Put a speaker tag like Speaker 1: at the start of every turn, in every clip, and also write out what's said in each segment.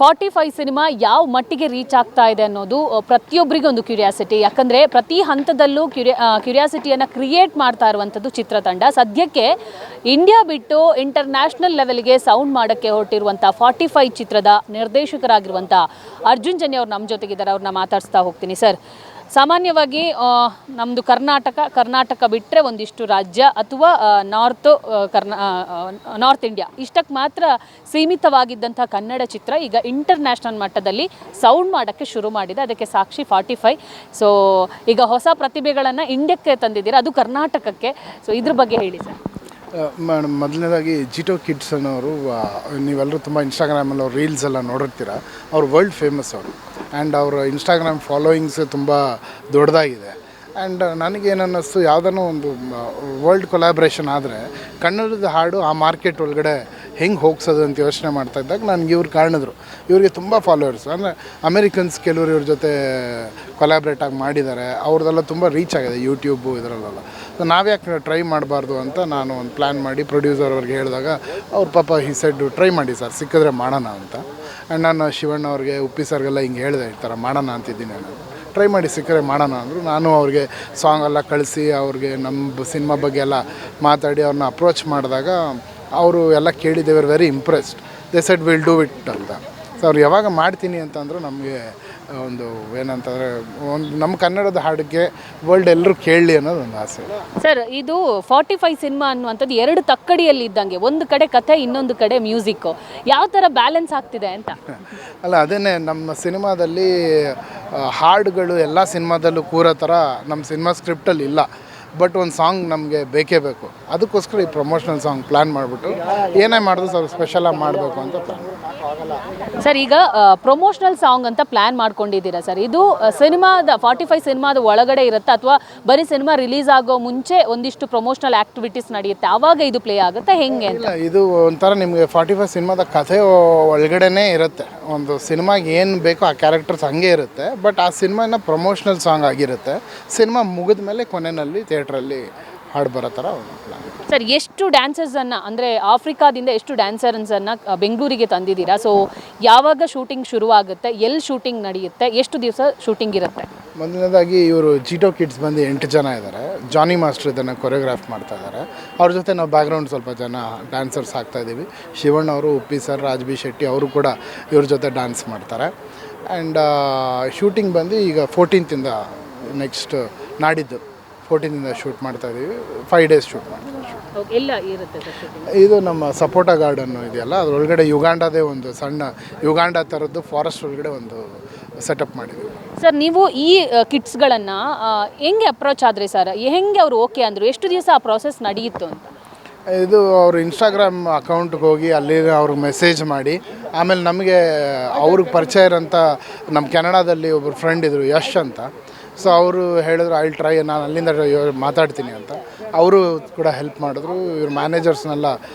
Speaker 1: 45 cinema ಯಾವ ಮಟ್ಟಿಗೆ reach ಆಗ್ತಾ ಇದೆ ಅನ್ನೋದು ಪ್ರತಿಯೊಬ್ಬರಿಗೂ ಒಂದು ಕ್ಯೂರಿಯಾಸಿಟಿ. ಯಾಕಂದರೆ ಪ್ರತಿ ಹಂತದಲ್ಲೂ ಕ್ಯೂರಿಯಾಸಿಟಿಯನ್ನು ಕ್ರಿಯೇಟ್ ಮಾಡ್ತಾ ಇರುವಂಥದ್ದು ಚಿತ್ರತಂಡ. ಸದ್ಯಕ್ಕೆ ಇಂಡಿಯಾ ಬಿಟ್ಟು ಇಂಟರ್ನ್ಯಾಷನಲ್ ಲೆವೆಲ್ಗೆ ಸೌಂಡ್ ಮಾಡೋಕ್ಕೆ ಹೊರಟಿರುವಂಥ 45 ಚಿತ್ರದ ನಿರ್ದೇಶಕರಾಗಿರುವಂಥ ಅರ್ಜುನ್ ಜನ್ಯ ಅವ್ರು ನಮ್ಮ ಜೊತೆಗಿದ್ದಾರೆ. ಅವ್ರನ್ನ ಮಾತಾಡಿಸ್ತಾ ಹೋಗ್ತೀನಿ. ಸರ್, ಸಾಮಾನ್ಯವಾಗಿ ನಮ್ಮದು ಕರ್ನಾಟಕ ಬಿಟ್ಟರೆ ಒಂದಿಷ್ಟು ರಾಜ್ಯ ಅಥವಾ ನಾರ್ತ್ ಇಂಡಿಯಾ ಇಷ್ಟಕ್ಕೆ ಮಾತ್ರ ಸೀಮಿತವಾಗಿದ್ದಂಥ ಕನ್ನಡ ಚಿತ್ರ ಈಗ ಇಂಟರ್ನ್ಯಾಷನಲ್ ಮಟ್ಟದಲ್ಲಿ ಸೌಂಡ್ ಮಾಡೋಕ್ಕೆ ಶುರು ಮಾಡಿದೆ. ಅದಕ್ಕೆ ಸಾಕ್ಷಿ 45. ಸೊ ಈಗ ಹೊಸ ಪ್ರತಿಭೆಗಳನ್ನು ಇಂಡಿಯಾಕ್ಕೆ ತಂದಿದ್ದೀರಾ, ಅದು ಕರ್ನಾಟಕಕ್ಕೆ. ಸೊ ಇದ್ರ ಬಗ್ಗೆ ಹೇಳಿ ಸರ್.
Speaker 2: ಮೇಡಮ್, ಮೊದಲನೇದಾಗಿ ಜಿಟೋ ಕಿಡ್ಸ್ ಅನ್ನೋರು, ನೀವೆಲ್ಲರೂ ತುಂಬ ಇನ್ಸ್ಟಾಗ್ರಾಮಲ್ಲಿ ಅವ್ರು ರೀಲ್ಸ್ ಎಲ್ಲ ನೋಡಿರ್ತೀರ. ಅವ್ರು ವರ್ಲ್ಡ್ ಫೇಮಸ್ ಅವರು. ಆ್ಯಂಡ್ ಅವರ ಇನ್ಸ್ಟಾಗ್ರಾಮ್ ಫಾಲೋಯಿಂಗ್ಸ್ ತುಂಬ ದೊಡ್ಡದಾಗಿದೆ. ಆ್ಯಂಡ್ ನನಗೇನನ್ನಿಸ್ತು, ಯಾವುದನ್ನೋ ಒಂದು ವರ್ಲ್ಡ್ ಕೊಲಾಬ್ರೇಷನ್ ಆದರೆ ಕನ್ನಡದ ಹಾಡು ಆ ಮಾರ್ಕೆಟ್ ಒಳಗಡೆ ಹೆಂಗೆ ಹೋಗ್ಸೋದು ಅಂತ ಯೋಚನೆ ಮಾಡ್ತಾಯಿದ್ದಾಗ ನನಗೆ ಇವ್ರು ಕಾಣಿದ್ರು. ಇವ್ರಿಗೆ ತುಂಬ ಫಾಲೋವರ್ಸ್, ಅಂದರೆ ಅಮೇರಿಕನ್ಸ್ ಕೆಲವರು ಇವ್ರ ಜೊತೆ ಕೊಲಾಬ್ರೇಟ್ ಆಗಿ ಮಾಡಿದ್ದಾರೆ. ಅವ್ರದ್ದೆಲ್ಲ ತುಂಬ ರೀಚ್ ಆಗಿದೆ ಯೂಟ್ಯೂಬು ಇದರಲ್ಲೆಲ್ಲ. ಸೊ ನಾವ್ಯಾಕೆ ಟ್ರೈ ಮಾಡಬಾರ್ದು ಅಂತ ನಾನು ಒಂದು ಪ್ಲ್ಯಾನ್ ಮಾಡಿ ಪ್ರೊಡ್ಯೂಸರ್ ಅವ್ರಿಗೆ ಹೇಳಿದಾಗ ಅವ್ರ ಪಾಪ ಈ ಸೈಡ್ ಟ್ರೈ ಮಾಡಿ ಸರ್, ಸಿಕ್ಕಿದ್ರೆ ಮಾಡೋಣ ಅಂತ. ಆ್ಯಂಡ್ ನಾನು ಶಿವಣ್ಣ ಅವ್ರಿಗೆ, ಉಪ್ಪಿ ಸರ್ಗೆಲ್ಲ ಹಿಂಗೆ ಹೇಳಿದೆ, ಈ ಥರ ಮಾಡೋಣ ಅಂತಿದ್ದೀನಿ ನಾನು, ಟ್ರೈ ಮಾಡಿ ಸಿಕ್ಕರೆ ಮಾಡೋಣ ಅಂದರು. ನಾನು ಅವ್ರಿಗೆ ಸಾಂಗ್ ಎಲ್ಲ ಕಳಿಸಿ ಅವ್ರಿಗೆ ನಮ್ಮ ಸಿನಿಮಾ ಬಗ್ಗೆ ಎಲ್ಲ ಮಾತಾಡಿ ಅವ್ರನ್ನ ಅಪ್ರೋಚ್ ಮಾಡಿದಾಗ ಅವರು ಎಲ್ಲ ಕೇಳಿ they were very impressed. They said will do it ಅಂತ. ಸೊ ಅವ್ರು ಯಾವಾಗ ಮಾಡ್ತೀನಿ ಅಂತಂದರೂ ನಮಗೆ ಒಂದು ಏನಂತಂದರೆ ಒಂದು ನಮ್ಮ ಕನ್ನಡದ ಹಾಡಿಗೆ ವರ್ಲ್ಡ್ ಎಲ್ಲರೂ ಕೇಳಲಿ ಅನ್ನೋದು ಒಂದು ಆಸೆ.
Speaker 1: ಸರ್, ಇದು 45 ಸಿನಿಮಾ ಅನ್ನುವಂಥದ್ದು ಎರಡು ತಕ್ಕಡಿಯಲ್ಲಿ ಇದ್ದಂಗೆ, ಒಂದು ಕಡೆ ಕಥೆ, ಇನ್ನೊಂದು ಕಡೆ ಮ್ಯೂಸಿಕ್ಕು. ಯಾವ ಥರ ಬ್ಯಾಲೆನ್ಸ್ ಆಗ್ತಿದೆ ಅಂತ?
Speaker 2: ಅಲ್ಲ, ಅದೇನೇ ನಮ್ಮ ಸಿನಿಮಾದಲ್ಲಿ ಹಾಡುಗಳು ಎಲ್ಲ ಸಿನಿಮಾದಲ್ಲೂ ಕೂರೋ ಥರ ನಮ್ಮ ಸಿನಿಮಾ ಸ್ಕ್ರಿಪ್ಟಲ್ಲಿ ಇಲ್ಲ. ಬಟ್ ಒಂದು ಸಾಂಗ್ ನಮಗೆ ಬೇಕೇ ಬೇಕು. ಅದಕ್ಕೋಸ್ಕರ ಈ ಪ್ರಮೋಷನಲ್ ಸಾಂಗ್ ಪ್ಲ್ಯಾನ್ ಮಾಡಿಬಿಟ್ಟು ಏನೇ ಮಾಡಿದ್ರು ಸ್ವಲ್ಪ ಸ್ಪೆಷಲಾಗಿ ಮಾಡಬೇಕು ಅಂತ ಪ್ಲ್ಯಾನ್.
Speaker 1: ಸರ್, ಈಗ ಪ್ರಮೋಷನಲ್ ಸಾಂಗ್ ಅಂತ ಪ್ಲ್ಯಾನ್ ಮಾಡ್ಕೊಂಡಿದ್ದೀರಾ ಸರ್. ಇದು ಸಿನಿಮಾದ 45 ಸಿನಿಮಾದ ಒಳಗಡೆ ಇರುತ್ತೆ ಅಥವಾ ಬರೀ ಸಿನಿಮಾ ರಿಲೀಸ್ ಆಗೋ ಮುಂಚೆ ಒಂದಿಷ್ಟು ಪ್ರಮೋಷನಲ್ ಆ್ಯಕ್ಟಿವಿಟೀಸ್ ನಡೆಯುತ್ತೆ, ಆವಾಗ ಇದು ಪ್ಲೇ ಆಗುತ್ತೆ ಹೆಂಗೆ ಅಂತ?
Speaker 2: ಇದು ಒಂಥರ ನಿಮಗೆ 45 ಸಿನಿಮಾದ ಕಥೆ ಒಳಗಡೆನೇ ಇರುತ್ತೆ. ಒಂದು ಸಿನಿಮಾಗೆ ಏನು ಬೇಕೋ ಆ ಕ್ಯಾರೆಕ್ಟರ್ಸ್ ಹಂಗೆ ಇರುತ್ತೆ. ಬಟ್ ಆ ಸಿನಿಮಾನ ಪ್ರಮೋಷನಲ್ ಸಾಂಗ್ ಆಗಿರುತ್ತೆ. ಸಿನಿಮಾ ಮುಗಿದ ಮೇಲೆ ಕೊನೆಯಲ್ಲಿ ಥಿಯೇಟ್ರಲ್ಲಿ ಹಾಡು ಬರೋ ಥರ ಪ್ಲಾನ್.
Speaker 1: ಸರ್, ಎಷ್ಟು ಡ್ಯಾನ್ಸರ್ಸನ್ನು, ಅಂದರೆ ಆಫ್ರಿಕಾದಿಂದ ಎಷ್ಟು ಡ್ಯಾನ್ಸರ್ಸನ್ನು ಬೆಂಗಳೂರಿಗೆ ತಂದಿದ್ದೀರಾ? ಸೊ ಯಾವಾಗ ಶೂಟಿಂಗ್ ಶುರುವಾಗುತ್ತೆ, ಎಲ್ಲಿ ಶೂಟಿಂಗ್ ನಡೆಯುತ್ತೆ, ಎಷ್ಟು ದಿವಸ ಶೂಟಿಂಗ್ ಇರುತ್ತೆ?
Speaker 2: ಮೊದಲನೇದಾಗಿ ಇವರು ಜಿಟೋ ಕಿಡ್ಸ್ ಬಂದು 8 ಜನ ಇದ್ದಾರೆ. ಜಾನಿ ಮಾಸ್ಟರ್ ಇದನ್ನು ಕೊರಿಯೋಗ್ರಾಫ್ ಮಾಡ್ತಾ ಇದ್ದಾರೆ. ಅವ್ರ ಜೊತೆ ನಾವು ಬ್ಯಾಕ್ಗ್ರೌಂಡ್ ಸ್ವಲ್ಪ ಜನ ಡ್ಯಾನ್ಸರ್ಸ್ ಹಾಕ್ತಾಯಿದ್ದೀವಿ. ಶಿವಣ್ಣ ಅವರು, ಉಪ್ಪಿ ಸರ್, ರಾಜ್ ಬಿ ಶೆಟ್ಟಿ ಅವರು ಕೂಡ ಇವ್ರ ಜೊತೆ ಡ್ಯಾನ್ಸ್ ಮಾಡ್ತಾರೆ. ಆ್ಯಂಡ್ ಶೂಟಿಂಗ್ ಬಂದು ಈಗ 14th ನೆಕ್ಸ್ಟ್ ನಾಡಿದ್ದು 14th ಶೂಟ್ ಮಾಡ್ತಾಯಿದ್ದೀವಿ. 5 days ಶೂಟ್ ಮಾಡ್ತೀವಿ.
Speaker 1: ಎಲ್ಲ ಇರುತ್ತೆ ಸರ್?
Speaker 2: ಇದು ನಮ್ಮ ಸಪೋಟಾ ಗಾರ್ಡನ್ನು ಇದೆಯಲ್ಲ, ಅದರೊಳಗಡೆ ಯುಗಾಂಡದೇ ಒಂದು ಸಣ್ಣ ಯುಗಾಂಡ ಥರದ್ದು ಫಾರೆಸ್ಟ್ ಒಳಗಡೆ ಒಂದು ಸೆಟಪ್ ಮಾಡಿದ್ದೀವಿ.
Speaker 1: ಸರ್, ನೀವು ಈ ಕಿಡ್ಸ್ಗಳನ್ನು ಹೆಂಗೆ ಅಪ್ರೋಚ್ ಆದ್ರಿ ಸರ್? ಹೆಂಗೆ ಅವರು ಓಕೆ ಅಂದರು? ಎಷ್ಟು ದಿವಸ ಆ ಪ್ರಾಸೆಸ್ ನಡೆಯಿತು ಅಂತ?
Speaker 2: ಇದು ಅವರು ಇನ್ಸ್ಟಾಗ್ರಾಮ್ ಅಕೌಂಟ್ಗೆ ಹೋಗಿ ಅಲ್ಲಿ ಅವ್ರಿಗೆ ಮೆಸೇಜ್ ಮಾಡಿ, ಆಮೇಲೆ ನಮಗೆ ಅವ್ರಿಗೆ ಪರಿಚಯ ಇರೋಂಥ ನಮ್ಮ ಕೆನಡಾದಲ್ಲಿ ಒಬ್ಬರು ಫ್ರೆಂಡ್ ಇದ್ದರು, ಯಶ್ ಅಂತ. ಸೊ ಅವರು ಹೇಳಿದ್ರು ಐ ಟ್ರೈ, ನಾನು ಅಲ್ಲಿಂದ ಮಾತಾಡ್ತೀನಿ ಅಂತ. ಅವರು ಕೂಡ ಹೆಲ್ಪ್ ಮಾಡಿದ್ರು. ಇವ್ರ ಮ್ಯಾನೇಜರ್ಸ್ನೆಲ್ಲ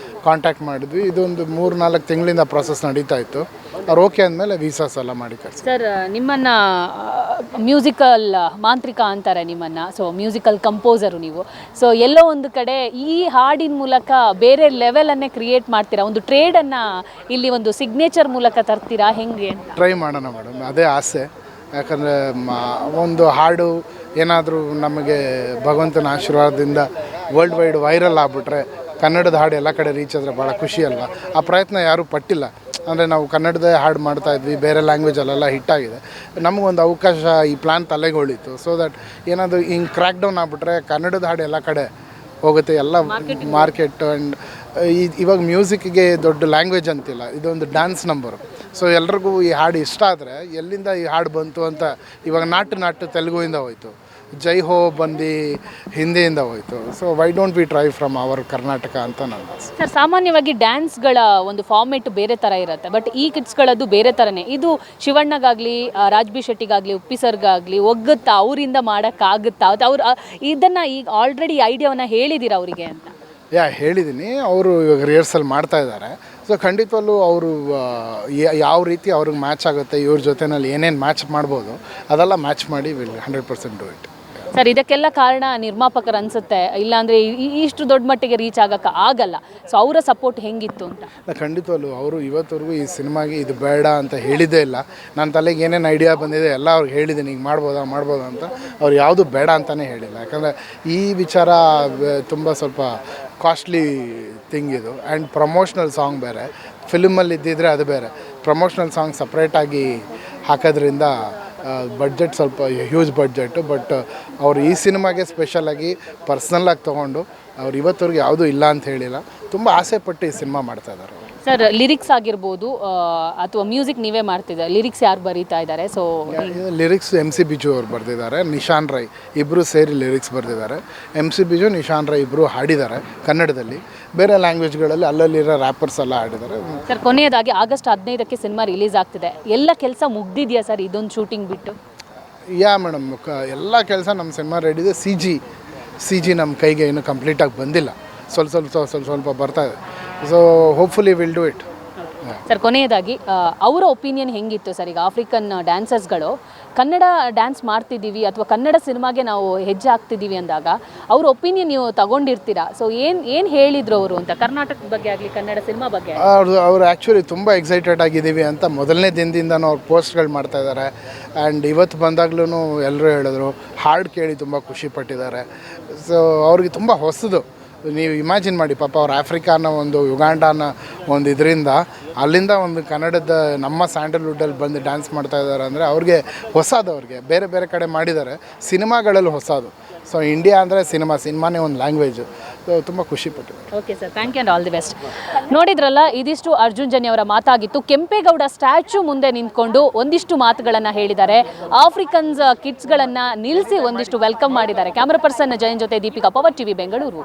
Speaker 2: ಕಾಂಟ್ಯಾಕ್ಟ್ ಮಾಡಿದ್ವಿ. ಇದೊಂದು 3-4 ತಿಂಗಳಿಂದ ಪ್ರೊಸೆಸ್ ನಡೀತಾ ಇತ್ತು. ಅವ್ರು ಓಕೆ ಅಂದಮೇಲೆ ವೀಸಾಸ್ ಎಲ್ಲ ಮಾಡಿ ಕಳಿಸಿ.
Speaker 1: ಸರ್, ನಿಮ್ಮನ್ನು ಮ್ಯೂಸಿಕಲ್ ಮಾಂತ್ರಿಕ ಅಂತಾರೆ ನಿಮ್ಮನ್ನು. ಸೊ ಮ್ಯೂಸಿಕಲ್ ಕಂಪೋಸರು ನೀವು. ಸೊ ಎಲ್ಲೋ ಒಂದು ಕಡೆ ಈ ಹಾಡಿನ ಮೂಲಕ ಬೇರೆ ಲೆವೆಲನ್ನೇ ಕ್ರಿಯೇಟ್ ಮಾಡ್ತೀರಾ, ಒಂದು ಟ್ರೇಡನ್ನು ಇಲ್ಲಿ ಒಂದು ಸಿಗ್ನೇಚರ್ ಮೂಲಕ ತರ್ತೀರಾ, ಹೆಂಗೆ ಅಂತ?
Speaker 2: ಟ್ರೈ ಮಾಡೋಣ ಮೇಡಮ್, ಅದೇ ಆಸೆ. ಯಾಕಂದರೆ ಒಂದು ಹಾಡು ಏನಾದರೂ ನಮಗೆ ಭಗವಂತನ ಆಶೀರ್ವಾದದಿಂದ ವರ್ಲ್ಡ್ ವೈಡ್ ವೈರಲ್ ಆಗಿಬಿಟ್ರೆ, ಕನ್ನಡದ ಹಾಡು ಎಲ್ಲ ಕಡೆ ರೀಚ್ ಆದರೆ ಭಾಳ ಖುಷಿ ಅಲ್ವಾ? ಆ ಪ್ರಯತ್ನ ಯಾರೂ ಪಟ್ಟಿಲ್ಲ. ಅಂದರೆ ನಾವು ಕನ್ನಡದೇ ಹಾಡು ಮಾಡ್ತಾಯಿದ್ವಿ, ಬೇರೆ ಲ್ಯಾಂಗ್ವೇಜಲ್ಲೆಲ್ಲ ಹಿಟ್ಟಾಗಿದೆ. ನಮಗೊಂದು ಅವಕಾಶ, ಈ ಪ್ಲ್ಯಾನ್ ತಲೆಗೆ ಹೊಳಿತು. ಸೊ ದಟ್ ಏನಾದರೂ ಹಿಂಗೆ ಕ್ರ್ಯಾಕ್ ಡೌನ್ ಆಗಿಬಿಟ್ರೆ ಕನ್ನಡದ ಹಾಡು ಎಲ್ಲ ಕಡೆ ಹೋಗುತ್ತೆ, ಎಲ್ಲ ಮಾರ್ಕೆಟ್. ಆ್ಯಂಡ್ ಇವಾಗ ಮ್ಯೂಸಿಕ್ಗೆ ದೊಡ್ಡ ಲ್ಯಾಂಗ್ವೇಜ್ ಅಂತಿಲ್ಲ, ಇದೊಂದು ಡ್ಯಾನ್ಸ್ ನಂಬರು. ಸೊ ಎಲ್ರಿಗೂ ಈ ಹಾಡು ಇಷ್ಟ ಆದರೆ ಎಲ್ಲಿಂದ ಈ ಹಾಡು ಬಂತು ಅಂತ, ಇವಾಗ ನಾಟು ತೆಲುಗುವಿಂದ ಹೋಯಿತು, ಜೈ ಹೋ ಬಂದು ಹಿಂದಿಯಿಂದ ಹೋಯಿತು. So why don't we try from our Karnataka ಅಂತ ನನ್ನ ಆಸೆ.
Speaker 1: ಸರ್, ಸಾಮಾನ್ಯವಾಗಿ ಡ್ಯಾನ್ಸ್ಗಳ ಒಂದು ಫಾರ್ಮೆಟ್ ಬೇರೆ ಥರ ಇರುತ್ತೆ, ಬಟ್ ಈ ಕಿಡ್ಸ್ಗಳದ್ದು ಬೇರೆ ಥರನೇ. ಇದು ಶಿವಣ್ಣಗಾಗಲಿ, ರಾಜ್ ಬಿ ಶೆಟ್ಟಿಗಾಗಲಿ, ಉಪ್ಪಿ ಸರ್ಗಾಗಲಿ ಒಗ್ಗುತ್ತಾ, ಅವರಿಂದ ಮಾಡೋಕ್ಕಾಗುತ್ತಾ? ಅವ್ರು ಇದನ್ನು ಈಗ ಆಲ್ರೆಡಿ ಐಡಿಯಾವನ್ನು ಹೇಳಿದ್ದೀರಾ ಅವರಿಗೆ ಅಂತ?
Speaker 2: ಹೇಳಿದ್ದೀನಿ. ಅವರು ಇವಾಗ ರಿಹರ್ಸಲ್ ಮಾಡ್ತಾ ಇದ್ದಾರೆ. ಸೊ ಖಂಡಿತವಲ್ಲೂ ಅವರು ಯಾವ ರೀತಿ ಅವ್ರಿಗೆ ಮ್ಯಾಚ್ ಆಗುತ್ತೆ, ಇವ್ರ ಜೊತೆನಲ್ಲಿ ಏನೇನು ಮ್ಯಾಚ್ ಮಾಡ್ಬೋದು ಅದೆಲ್ಲ ಮ್ಯಾಚ್ ಮಾಡಿ ವಿಲ್ 100% ಡೂ ಇಟ್.
Speaker 1: ಸರ್ ಇದಕ್ಕೆಲ್ಲ ಕಾರಣ ನಿರ್ಮಾಪಕರು ಅನ್ಸುತ್ತೆ, ಇಲ್ಲಾಂದರೆ ಇಷ್ಟು ದೊಡ್ಡ ಮಟ್ಟಿಗೆ ರೀಚ್ ಆಗೋಕ್ಕೆ ಆಗಲ್ಲ. ಸೊ ಅವರ ಸಪೋರ್ಟ್ ಹೆಂಗಿತ್ತು ಅಂತ?
Speaker 2: ಖಂಡಿತವಲ್ಲೂ ಅವರು ಇವತ್ತವರೆಗೂ ಈ ಸಿನಿಮಾಗೆ ಇದು ಬೇಡ ಅಂತ ಹೇಳಿದ್ದೇ ಇಲ್ಲ. ನನ್ನ ತಲೆಗೆ ಏನೇನು ಐಡಿಯಾ ಬಂದಿದೆ ಎಲ್ಲ ಅವ್ರಿಗೆ ಹೇಳಿದ್ದೀನಿ, ಹಿಂಗೆ ಮಾಡ್ಬೋದಾ ಅಂತ. ಅವ್ರು ಯಾವುದು ಬೇಡ ಅಂತಲೇ ಹೇಳಿಲ್ಲ. ಯಾಕಂದರೆ ಈ ವಿಚಾರ ತುಂಬ ಸ್ವಲ್ಪ ಕಾಸ್ಟ್ಲಿ ಥಿಂಗ್ ಇದು. ಆ್ಯಂಡ್ ಪ್ರಮೋಷ್ನಲ್ ಸಾಂಗ್ ಬೇರೆ, ಫಿಲ್ಮಲ್ಲಿ ಇದ್ದಿದ್ರೆ ಅದು ಬೇರೆ. ಪ್ರಮೋಷ್ನಲ್ ಸಾಂಗ್ ಸಪ್ರೇಟಾಗಿ ಹಾಕೋದ್ರಿಂದ ಬಡ್ಜೆಟ್ ಸ್ವಲ್ಪ ಹ್ಯೂಜ್ ಬಡ್ಜೆಟ್ಟು. ಬಟ್ ಅವ್ರು ಈ ಸಿನಿಮಾಗೆ ಸ್ಪೆಷಲಾಗಿ ಪರ್ಸ್ನಲ್ಲಾಗಿ ತೊಗೊಂಡು ಅವ್ರು ಇವತ್ತವರೆಗೆ ಯಾವುದೂ ಇಲ್ಲ ಅಂತ ಹೇಳಿಲ್ಲ. ತುಂಬ ಆಸೆ ಪಟ್ಟು ಈ ಸಿನಿಮಾ ಮಾಡ್ತಾಯಿದ್ದಾರೆ.
Speaker 1: ಸರ್ ಲಿರಿಕ್ಸ್ ಆಗಿರ್ಬೋದು ಅಥವಾ ಮ್ಯೂಸಿಕ್ ನೀವೇ ಮಾಡ್ತಿದ್ದಾರೆ, ಲಿರಿಕ್ಸ್ ಯಾರು ಬರೀತಾ ಇದ್ದಾರೆ? ಸೊ
Speaker 2: ಲಿರಿಕ್ಸ್ MC ಬಿಜು ಅವ್ರು ಬರೆದಿದ್ದಾರೆ, ನಿಶಾನ್ ರೈ ಇಬ್ಬರು ಸೇರಿ ಲಿರಿಕ್ಸ್ ಬರೆದಿದ್ದಾರೆ. MC ಬಿಜು, ನಿಶಾನ್ ರೈ ಇಬ್ಬರು ಹಾಡಿದ್ದಾರೆ ಕನ್ನಡದಲ್ಲಿ. ಬೇರೆ ಲ್ಯಾಂಗ್ವೇಜ್ಗಳಲ್ಲಿ ಅಲ್ಲಲ್ಲಿರೋ ರ್ಯಾಪರ್ಸ್ ಎಲ್ಲ ಹಾಡಿದ್ದಾರೆ.
Speaker 1: ಸರ್ ಕೊನೆಯದಾಗಿ ಆಗಸ್ಟ್ 15ಕ್ಕೆ ಸಿನಿಮಾ ರಿಲೀಸ್ ಆಗ್ತಿದೆ. ಎಲ್ಲ ಕೆಲಸ ಮುಗ್ದಿದೆಯಾ ಸರ್ ಇದೊಂದು ಶೂಟಿಂಗ್ ಬಿಟ್ಟು?
Speaker 2: ಯಾ ಮೇಡಮ್, ಎಲ್ಲ ಕೆಲಸ ನಮ್ಮ ಸಿನಿಮಾ ರೆಡಿ ಇದೆ. ಸಿ ಜಿ ನಮ್ಮ ಕೈಗೆ ಇನ್ನೂ ಕಂಪ್ಲೀಟಾಗಿ ಬಂದಿಲ್ಲ, ಸ್ವಲ್ಪ ಬರ್ತಾ ಇದೆ. So hopefully will do it.
Speaker 1: Sir ಕೊನೆಯದಾಗಿ ಅವರ ಒಪಿನಿಯನ್ ಹೆಂಗಿತ್ತು ಸರ್? ಈಗ ಆಫ್ರಿಕನ್ ಡ್ಯಾನ್ಸರ್ಸ್ಗಳು ಕನ್ನಡ ಡ್ಯಾನ್ಸ್ ಮಾಡ್ತಿದ್ದೀವಿ ಅಥವಾ ಕನ್ನಡ ಸಿನಿಮಾಗೆ ನಾವು ಹೆಜ್ಜೆ ಹಾಕ್ತಿದ್ದೀವಿ ಅಂದಾಗ ಅವ್ರ ಒಪಿನಿಯನ್ ನೀವು ತಗೊಂಡಿರ್ತೀರಾ. ಸೊ ಏನು ಹೇಳಿದ್ರು ಅವರು ಅಂತ, ಕರ್ನಾಟಕದ ಬಗ್ಗೆ ಆಗಲಿ ಕನ್ನಡ ಸಿನಿಮಾ ಬಗ್ಗೆ?
Speaker 2: ಅವರು ಆ್ಯಕ್ಚುಲಿ ತುಂಬ ಎಕ್ಸೈಟೆಡ್ ಆಗಿದ್ದೀವಿ ಅಂತ ಮೊದಲನೇ ದಿನದಿಂದನೂ ಅವ್ರು ಪೋಸ್ಟ್ಗಳು ಮಾಡ್ತಾಯಿದ್ದಾರೆ. ಆ್ಯಂಡ್ ಇವತ್ತು ಬಂದಾಗ್ಲೂ ಎಲ್ಲರೂ ಹೇಳಿದ್ರು, ಹಾಡು ಕೇಳಿ ತುಂಬ ಖುಷಿಪಟ್ಟಿದ್ದಾರೆ. ಸೊ ಅವ್ರಿಗೆ ತುಂಬ ಹೊಸದು. ನೀವು ಇಮ್ಯಾಜಿನ್ ಮಾಡಿ, ಪಾಪ ಅವ್ರು ಆಫ್ರಿಕಾನ ಒಂದು ಯುಗಾಂಡಾನ ಒಂದು ಇದರಿಂದ ಅಲ್ಲಿಂದ ಒಂದು ಕನ್ನಡದ ನಮ್ಮ ಸ್ಯಾಂಡಲ್ವುಡ್ಡಲ್ಲಿ ಬಂದು ಡ್ಯಾನ್ಸ್ ಮಾಡ್ತಾ ಇದ್ದಾರೆ ಅಂದರೆ ಅವ್ರಿಗೆ ಹೊಸದು. ಅವ್ರಿಗೆ ಬೇರೆ ಬೇರೆ ಕಡೆ ಮಾಡಿದ್ದಾರೆ, ಸಿನಿಮಾಗಳಲ್ಲಿ ಹೊಸದು. ಸೊ ಇಂಡಿಯಾ ಅಂದರೆ ಸಿನಿಮಾನೇ ಒಂದು ಲ್ಯಾಂಗ್ವೇಜು. ಸೊ ತುಂಬ ಖುಷಿಪಟ್ಟಿದ್ದಾರೆ.
Speaker 1: Okay sir, thank you and all the best. ನೋಡಿದ್ರಲ್ಲ, ಇದಿಷ್ಟು ಅರ್ಜುನ್ ಜನ್ಯ ಅವರ ಮಾತಾಗಿತ್ತು. ಕೆಂಪೇಗೌಡ ಸ್ಟ್ಯಾಚ್ಯೂ ಮುಂದೆ ನಿಂತ್ಕೊಂಡು ಒಂದಿಷ್ಟು ಮಾತುಗಳನ್ನು ಹೇಳಿದ್ದಾರೆ. ಆಫ್ರಿಕನ್ಸ್ ಕಿಡ್ಸ್ಗಳನ್ನು ನಿಲ್ಲಿಸಿ ಒಂದಿಷ್ಟು ವೆಲ್ಕಮ್ ಮಾಡಿದ್ದಾರೆ. ಕ್ಯಾಮ್ರಾ ಪರ್ಸನ್ ಜಯನ್ ಜೊತೆ ದೀಪಿಕಾ, ಪವರ್ TV ಬೆಂಗಳೂರು.